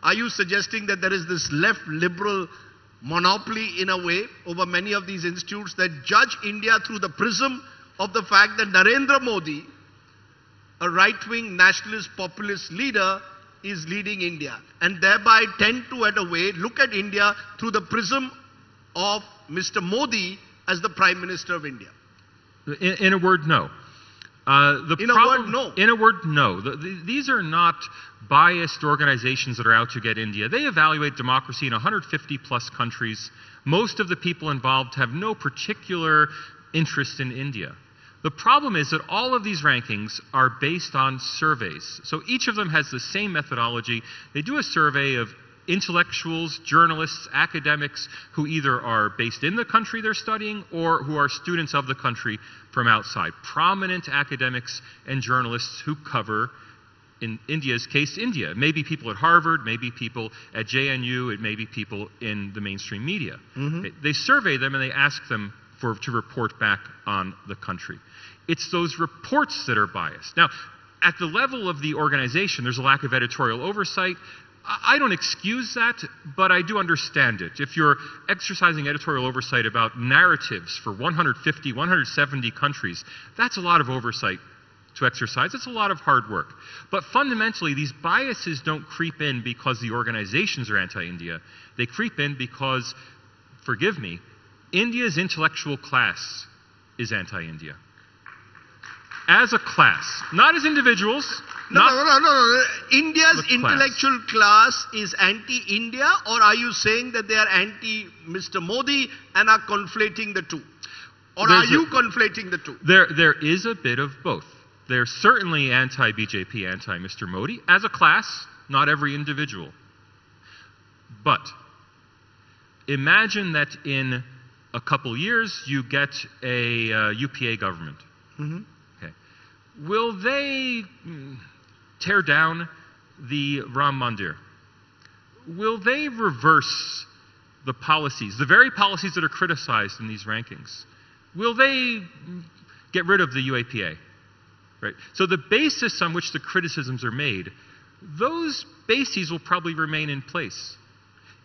Are you suggesting that there is this left liberal monopoly in a way over many of these institutes that judge India through the prism of the fact that Narendra Modi, a right-wing nationalist populist leader, is leading India, and thereby tend to, at a way, look at India through the prism of Mr. Modi as the Prime Minister of India? In a word, no. In a word, no. These are not biased organizations that are out to get India. They evaluate democracy in 150 plus countries. Most of the people involved have no particular interest in India. The problem is that all of these rankings are based on surveys. So each of them has the same methodology. They do a survey of intellectuals, journalists, academics who either are based in the country they're studying or who are students of the country from outside. Prominent academics and journalists who cover, in India's case, India. It may be people at Harvard, maybe people at JNU, it may be people in the mainstream media. They survey them and they ask them to report back on the country. It's those reports that are biased. Now, at the level of the organization, there's a lack of editorial oversight. I don't excuse that, but I do understand it. If you're exercising editorial oversight about narratives for 150, 170 countries, that's a lot of oversight to exercise. It's a lot of hard work. But fundamentally, these biases don't creep in because the organizations are anti-India. They creep in because, forgive me, India's intellectual class is anti-India. As a class, not as individuals. No. India's intellectual class is anti-India, or are you saying that they are anti-Mr. Modi and are conflating the two? Or are you conflating the two? There is a bit of both. They're certainly anti-BJP, anti-Mr. Modi, as a class, not every individual. But imagine that in a couple years you get a UPA government. Will they tear down the Ram Mandir? Will they reverse the policies, the very policies that are criticized in these rankings? Will they get rid of the UAPA? Right? So the basis on which the criticisms are made, those bases will probably remain in place.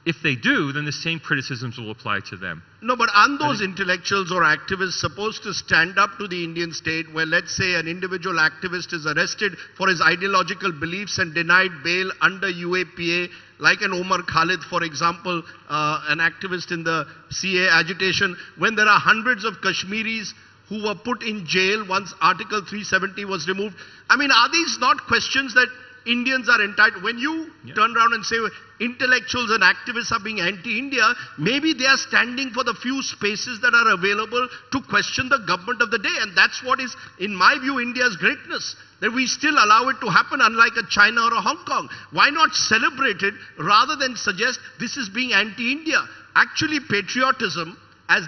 If they do, then the same criticisms will apply to them. No, but aren't those intellectuals or activists supposed to stand up to the Indian state where, let's say, an individual activist is arrested for his ideological beliefs and denied bail under UAPA, like an Omar Khalid, for example, an activist in the CA agitation, when there are hundreds of Kashmiris who were put in jail once Article 370 was removed? I mean, are these not questions that Indians are entitled? When you turn around and say intellectuals and activists are being anti-India, maybe they are standing for the few spaces that are available to question the government of the day. And that's what is, in my view, India's greatness, that we still allow it to happen, unlike a China or a Hong Kong. Why not celebrate it rather than suggest this is being anti-India? Actually, patriotism, as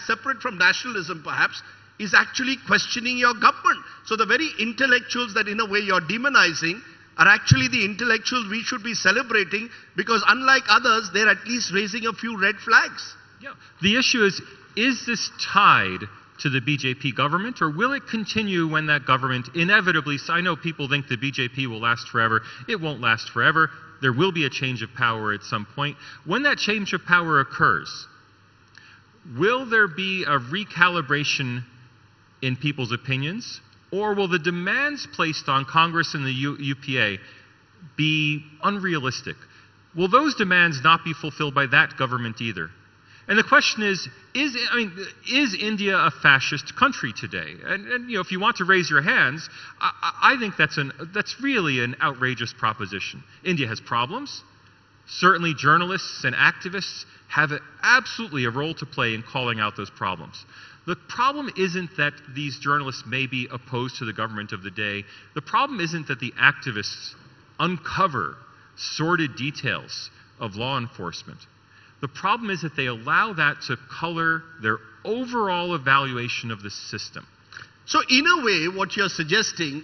separate from nationalism perhaps, is actually questioning your government. So the very intellectuals that in a way you're demonizing are actually the intellectuals we should be celebrating, because unlike others, they're at least raising a few red flags. Yeah. The issue is this tied to the BJP government, or will it continue when that government inevitably, I know people think the BJP will last forever. It won't last forever. There will be a change of power at some point. When that change of power occurs, will there be a recalibration in people's opinions? Or will the demands placed on Congress and the UPA be unrealistic? Will those demands not be fulfilled by that government either? And the question is India a fascist country today? And if you want to raise your hands, I think that's really an outrageous proposition. India has problems. Certainly journalists and activists have absolutely a role to play in calling out those problems. The problem isn't that these journalists may be opposed to the government of the day. The problem isn't that the activists uncover sordid details of law enforcement. The problem is that they allow that to color their overall evaluation of the system. So in a way, what you're suggesting